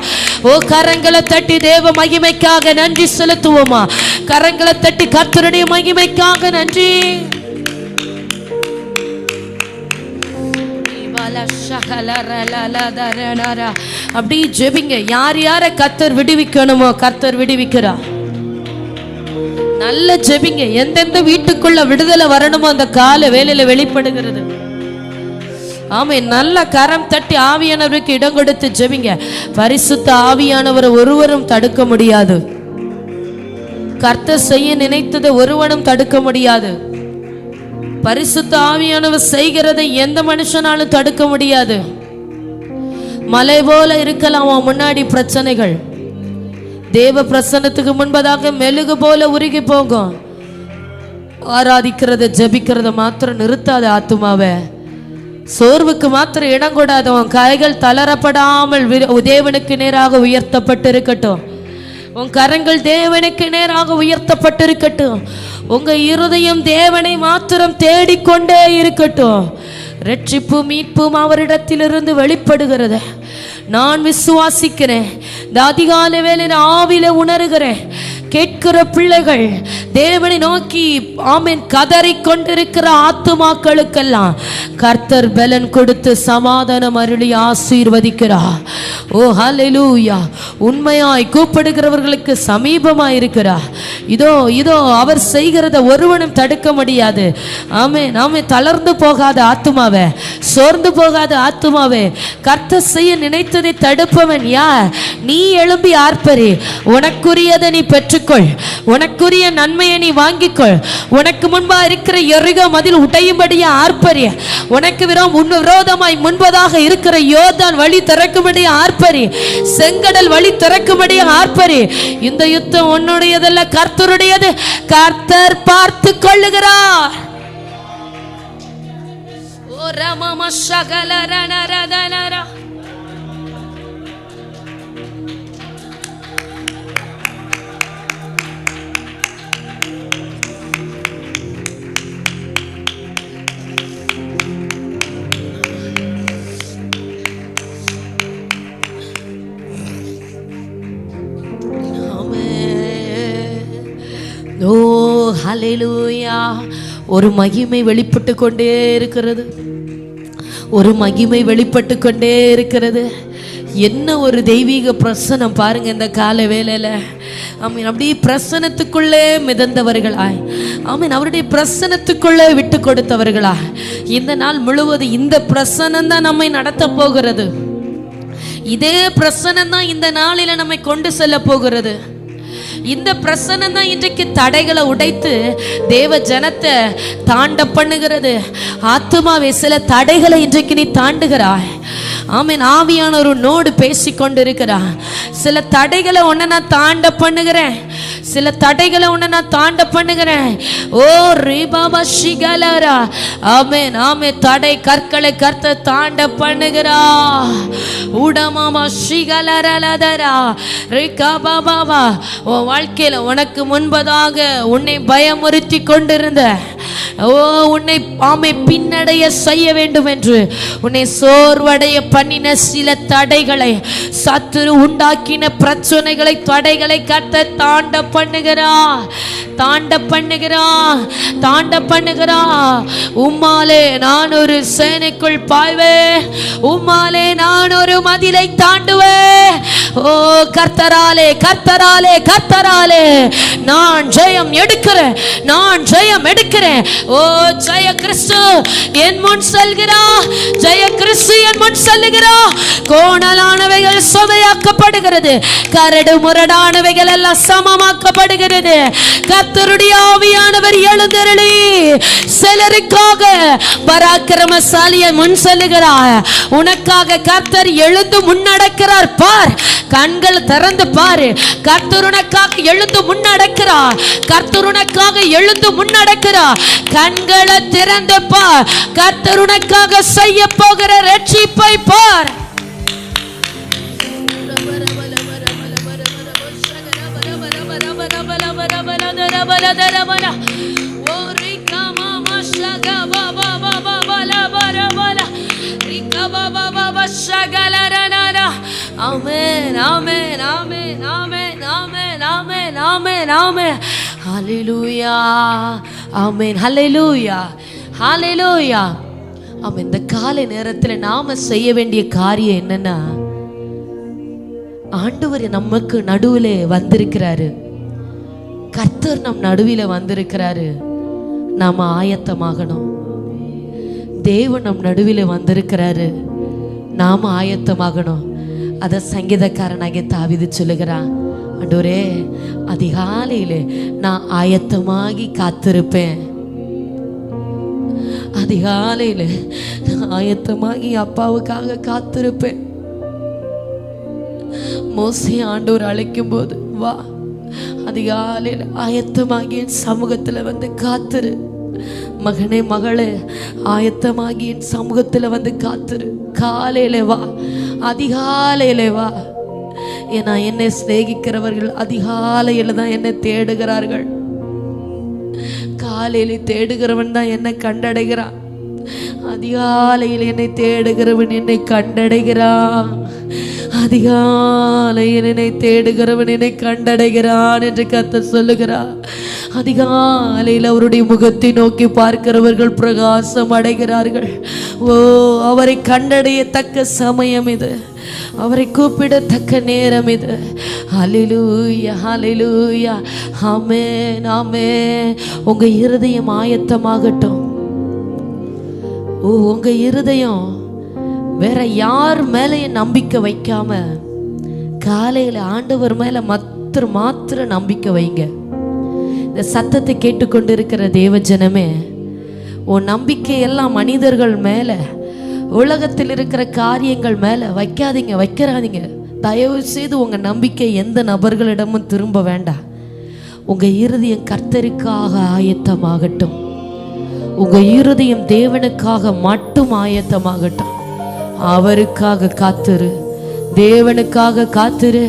ஓ, கரங்களை தட்டி தேவ மகிமைக்காக நன்றி செலுத்துவோமா? கரங்களை தட்டி கர்த்தருடைய மகிமைக்காக நன்றி. அப்படி ஜெபிங்க. யார் யாரை கர்த்தர் விடுவிக்கணுமோ கர்த்தர் விடுவிக்கிறார். நல்ல ஜெபிங்க. எந்தெந்த வீட்டுக்குள்ள விடுதலை வரணுமோ அந்த கால வேளையில வெளிப்படுகிறது. ஆமே, நல்ல கரம் தட்டி ஆவியானவருக்கு இடம் கொடுத்து ஜெபிங்க. பரிசுத்த ஆவியானவரை ஒருவரும் தடுக்க முடியாது. கர்த்தர் செய்ய நினைத்ததை ஒருவனும் தடுக்க முடியாது. பரிசுத்த ஆவியானவர் செய்கிறதை எந்த மனுஷனாலும் தடுக்க முடியாது. மலை போல இருக்கலாம் அவன் முன்னாடி பிரச்சனைகள். தேவ பிரசன்னத்துக்கு முன்பதாக மெழுகு போல உருகி போகும். ஆராதிக்கிறத ஜெபிக்கிறத மாத்திரம் நிறுத்தாத ஆத்துமாவே. சோர்வுக்கு மாத்திரம் இடம் கூடாது. உன் கைகள் தளரப்படாமல் தேவனுக்கு நேராக உயர்த்தப்பட்டிருக்கட்டும். உன் கரங்கள் தேவனுக்கு நேராக உயர்த்தப்பட்டிருக்கட்டும். உங்க இருதயம் தேவனை மாத்திரம் தேடிக்கொண்டே இருக்கட்டும். ரட்சிப்பு மீட்பும் அவரிடத்திலிருந்து வெளிப்படுகிறது. நான் விசுவாசிக்கிறேன். இந்த அதிகாலை வேளையில ஆவில உணர்கிறேன். கேட்கிற பிள்ளைகள் தேவனை நோக்கி ஆமென் கதறி கொண்டிருக்கிற ஆத்துமாக்களுக்கெல்லாம் கர்த்தர் பலன் கொடுத்து சமாதானம் அருளி ஆசீர்வதிக்கிறார். ஓ ஹல்லேலூயா. உண்மையாய் கூப்பிடுகிறவர்களுக்கு சமீபமாய் இருக்கிறார். இதோ இதோ அவர் செய்கிறத ஒருவனும் தடுக்க முடியாது. ஆமென் ஆமென். தளர்ந்து போகாத ஆத்துமாவே, சோர்ந்து போகாத ஆத்துமாவே, கர்த்தர் செய்ய நினைத்ததை தடுப்பவன் யார்? நீ எழும்பி ஆர்ப்பரி. உனக்குரியதை நீ பெற்றுக்கொள். உனக்குரிய நன்மையை நீ வாங்கிக்கொள். உனக்கு முன்பா இருக்கிற எரிகோ மதில் உடையும்படியா ஆர்ப்பரி. உனக்கு விரோதமாய் முன்பதாக இருக்கிற யோர்தான் வழி திறக்கும்படியா ஆர்ப்பரி. செங்கடல் வழி திறக்கும்படியா ஆர்ப்பரி. இந்த யுத்தம் உன்னுடையதல்ல, கர்த்தருடையது. கர்த்தர் பார்த்து கொள்ளுகிறார். ஓ ரமம சகலரனரதனரா. ஓ ஹல்லேலூயா. ஒரு மகிமை வெளிப்பட்டு கொண்டே இருக்கிறது. ஒரு மகிமை வெளிப்பட்டு கொண்டே இருக்கிறது. என்ன ஒரு தெய்வீக பிரசனம் பாருங்க இந்த கால வேளையில. ஆமீன். அப்படியே பிரசனத்துக்குள்ளே மிதந்தவர்களாய், ஆமீன், அவருடைய பிரசனத்துக்குள்ளே விட்டு கொடுத்தவர்களா இந்த நாள் முழுவதும் இந்த பிரசனம் தான் நம்மை நடத்த போகிறது. இதே பிரசனம் தான் இந்த நாளில நம்மை கொண்டு செல்ல போகிறது. இந்த பிரசனம் தான் இன்றைக்கு தடைகளை உடைத்து தேவ ஜனத்தை தாண்ட பண்ணுகிறது. ஆத்துமாவே, சில தடைகளை இன்றைக்கு நீ தாண்டுகிறாய். ஆமீன். ஆவியானவரோடு பேசி கொண்டிருக்கிறார். சில தடைகளை உன்னை நான் தாண்ட பண்ணுகிறேன். சில தடைகளை உன்னை நான் தாண்ட பண்ணுகிறேன். ஓ ரீபாபா ஷிகலரா. ஆமென் ஆமென். தடை கற்களை கர்த்த தாண்ட பண்ணுகிறா. உடமாமா ஷிகலரலதரா ரிகாபா பாபா. உன் வாழ்க்கையில உனக்கு முன்பதாக உன்னை பயமுறுத்தி கொண்டிருந்த, ஓ உன்னை ஆமை பின்னடைய செய்ய வேண்டும் என்று உன்னை சோர்வடைய பண்ணின சில தடைகளை, சத்துரு உண்டாக்கின பிரச்சனைகளை, தடைகளை கர்த்த தாண்ட பண்ணுகிறா, தாண்ட பண்ணுகிறா, தாண்ட பண்ணுகிறா. உம்மாலே நான் ஒரு சேனைக்குள் பாய்வேன், உம்மாலே நான் ஒரு மதிலை தாண்டுவேன். ஓ கர்த்தராலே கர்த்தராலே கர்த்தராலே நான் ஜெயம் எடுக்கிறேன், நான் ஜெயம் எடுக்கிறேன். ஓ ஜெய கிறிஸ்து என் முன் செல்கிறா, ஜெய கிறிஸ்து என் முன் செல்லுகிறா. கோணலானவைகள் சுமையாக்கப்படுகிறது, கரடு முரடானவைகள் எல்லாம் சமமாக்கப்படுகிறது. கர்த்தருடைய ஆவியானவர் எழுந்தருளி சிலருக்காக பராக்கிரமசாலியை முன் செல்லுகிறார். உனக்காக கர்த்தர் எழுந்து முன்னடக்கிறார். பார், கண்கள் திறந்து பாரு. கர்த்தர் உனக்காக எழுந்து முன்னடக்கிறார், கர்த்தர் உனக்காக எழுந்து முன்னடக்கிறார். கண்களை திறந்து பார், கர்த்தர் உனக்காக செய்ய போகிற ரட்சிப்பை பார். Amen, amen, amen, amen, amen, amen, amen, amen. Hallelujah, amen, hallelujah, hallelujah. ஆமென். இந்த காலை நேரத்தில் நாம செய்ய வேண்டிய காரியம் என்னன்னா, ஆண்டவர் நமக்கு நடுவிலே வந்திருக்கிறாரு, கர்த்தர் நம் நடுவில வந்திருக்கிறாரு. நாம ஆயத்தமாகணும். தேவன் நம் நடுவில வந்திருக்கிறாரு, நாம ஆயத்தமாகணும். அத சங்கீதக்காரனாகிய தாவீது சொல்லுகிறான், ஆண்டவரே அதிகாலையில நான் ஆயத்தமாகி காத்திருப்பேன், அதிகாலையில நான் ஆயத்தமாகி அப்பாவுக்காக காத்திருப்பேன். மோசே ஆண்டவர் அழைக்கும் போது வா, அதிகாலையில் ஆயத்தமாகி என் சமூகத்துல வந்து காத்துரு. மகனே மகளே, ஆயத்தமாகி என் சமூகத்துல வந்து காத்துரு. காலையில வா, அதிகாலையில வா. ஏன்னா என்னை சிநேகிக்கிறவர்கள் அதிகாலையில தான் என்னை தேடுகிறார்கள். காலையில தேடுகிறவன் தான் என்னை கண்டடைகிறான். அதிகாலையில் என்னை தேடுகிறவன் என்னை கண்டடைகிறான். அதிகாலையில் என்னை தேடுகிறவன் என்னை கண்டடைகிறான் என்று கர்த்தர் சொல்லுகிறார். அதிகாலையில் அவருடைய முகத்தை நோக்கி பார்க்கிறவர்கள் பிரகாசம் அடைகிறார்கள். ஓ, அவரை கண்டடையத்தக்க சமயம் இது, அவரை கூப்பிடத்தக்க நேரம் இது. ஹல்லேலூயா, ஹல்லேலூயா, ஆமென், ஆமென். உங்க இருதயம் ஆயத்தமாகட்டும். ஓ, உங்க இருதயம் வேற யார் மேலேயும் நம்பிக்கை வைக்காம காலையில ஆண்டவர் மேல மாத்திர நம்பிக்கை வைங்க. இந்த சத்தத்தை கேட்டுக்கொண்டிருக்கிற தேவ ஜனமே, உன் நம்பிக்கை எல்லாம் மனிதர்கள் மேல, உலகத்தில் இருக்கிற காரியங்கள் மேல வைக்காதீங்க, வைக்கிறாதீங்க. தயவு செய்து உங்க நம்பிக்கை எந்த நபர்களிடமும் திரும்ப வேண்டாம். உங்க இருதயம் கர்த்தருக்காக ஆயத்தமாகட்டும். உங்க இருதயம் தேவனுக்காக மட்டும் ஆயத்தமாகட்டும். அவருக்காக காத்துரு, தேவனுக்காக காத்துரு.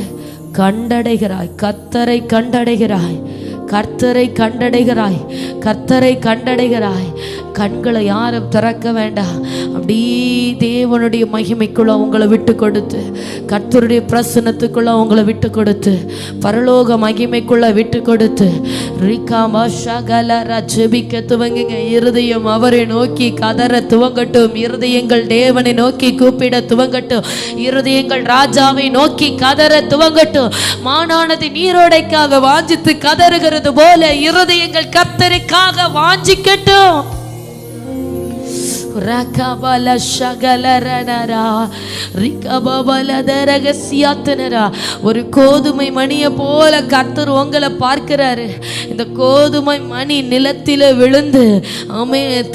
கண்டடைகிறாய், கர்த்தரை கண்டடைகிறாய், கர்த்தரை கண்டடைகிறாய், கர்த்தரை கண்டடைகிறாய். கண்களை யாரும் திறக்க வேண்டாம். அப்படி தேவனுடைய மகிமைக்குள்ள உங்களை விட்டு கொடுத்து, கர்த்தருடைய பிரசன்னத்துக்குள்ள உங்களை விட்டு கொடுத்து, பரலோக மகிமைக்குள்ள விட்டு கொடுத்து ஜெபிக்க துவங்குங்க. இருதயம் அவரை நோக்கி கதற துவங்கட்டும். இருதயங்கள் தேவனை நோக்கி கூப்பிட துவங்கட்டும். இருதயங்கள் ராஜாவை நோக்கி கதற துவங்கட்டும். மானானது நீரோடைக்காக வாஞ்சித்து கதறுகிறது போல இருதயங்கள் கர்த்தருக்காக வாஞ்சிக்கட்டும். ஒரு கோதுமை மணியை போல கர்த்தர் உங்களை பார்க்கிறாரு. இந்த கோதுமை மணி நிலத்தில விழுந்து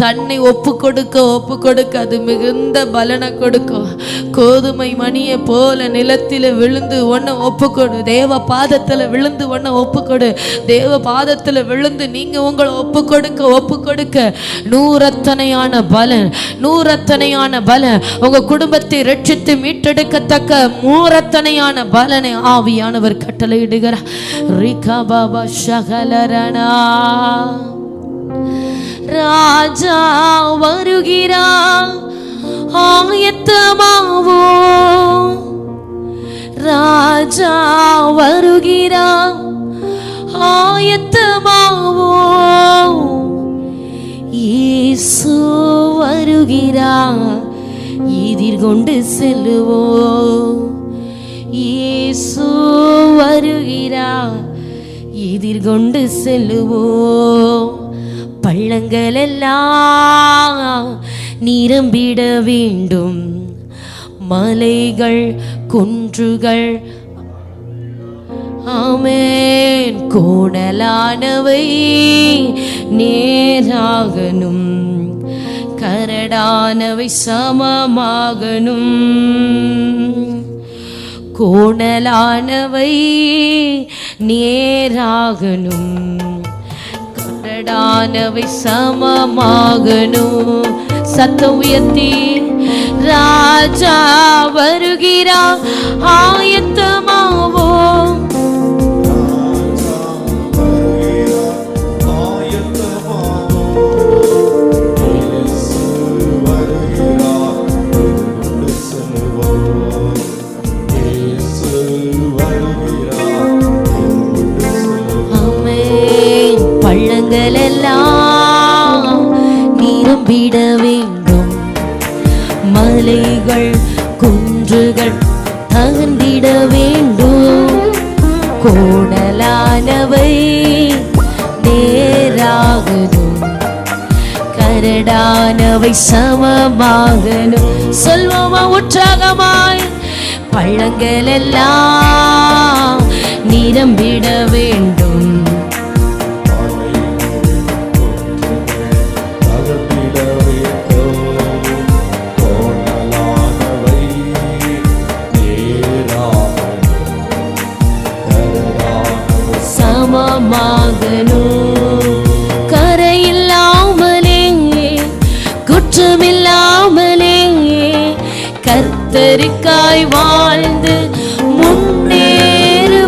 தன்னை ஒப்பு கொடுக்க அது மிகுந்த பலனை கொடுக்கும். கோதுமை மணியை போல நிலத்தில விழுந்து ஒன்ன ஒப்பு கொடு, தேவ பாதத்துல விழுந்து ஒன்ன ஒப்பு கொடு. தேவ பாதத்துல விழுந்து நீங்க உங்களை ஒப்பு கொடுக்க நூறத்தனையான பலன், நூறத்தனையான பலன் உங்க குடும்பத்தை ரட்சித்து மீட்டெடுக்கத்தக்க நூறத்தனையான பலனை ஆவியானவர் கட்டளையிடுகிறார். ரிகா பாபா ஷகலரணா, ராஜா வருகிறார், ஆயத்தமாவோ. ராஜா வருகிறார், ஆயத்தமாவோம். இயேசு வருகிறார், எதிர்கொண்டு செல்லுவோம். இயேசு வருகிறார், எதிர்கொண்டு செல்லுவோம். பள்ளங்கள் எல்லாம் நிரம்பிட வேண்டும், மலைகள் குன்றுகள் ஆமென் கோணலானவை நேராகணும், கரடானவை சமமாகணும். கோணலானவை நேராகணும், கரடானவை சமமாகணும். சத்தம் உயர்த்தி ராஜா வருகிறார், ஆயத்தமாவோம். பள்ளங்கள் எல்லாம் நிரம்பிட வேண்டும், மலைகள் குன்றுகள் தகர்ந்திட வேண்டும். கோணலானவை நேராகணும், கரடானவை சமமாகணும். சொல்வோமா உற்சாகமாய், பள்ளங்கள் எல்லாம் நிரம்பிட வேண்டும், கரையில்லாமலே குற்றமில்லாமலே கர்த்தருக்காய் வாழ்ந்து முன்னேறுவோம்.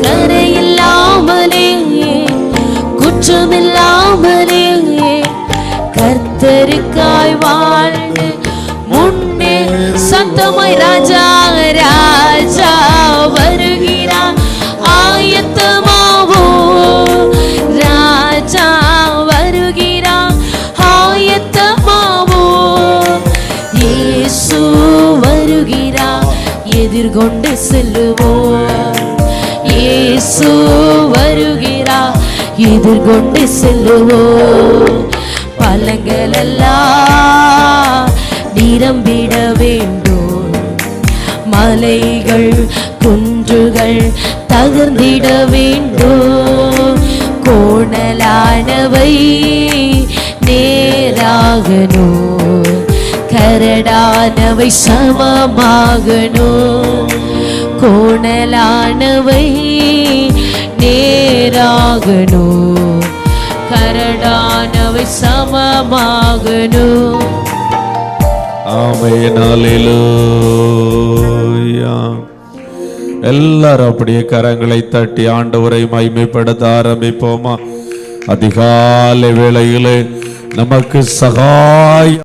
கரையில்லாமலே குற்றமில்லாமலே கர்த்தருக்காய் வாழ்ந்து முன்னே. சத்தமாய் ராஜா ராஜா வருகிறார், ஆயத்தமாவோம். ராஜா வருகிறார், ஆயத்தமாவோம். இயேசு வருகிறார், எதிர்கொண்டு செல்லுவோம். இயேசு வருகிறார், எதிர்கொண்டு செல்லுவோம். பள்ளங்கள் எல்லாம் நிரம்பிட வேண்டும், மலைகள் குன்றுகள் தகர்ந்திட வேண்டும். கோணலானவை நேராகணும், கரடானவை சமமாகணும். கோணலானவை நேராகணும், கரடானவை சமமாகணும். ஆமென் அல்லேலூயா. எல்லாரும் அப்படியே கரங்களை தட்டி ஆண்டவரை மகிமைப்படுத்த ஆரம்பிப்போமா? அதிகாலை வேளையிலே நமக்கு சகாயம்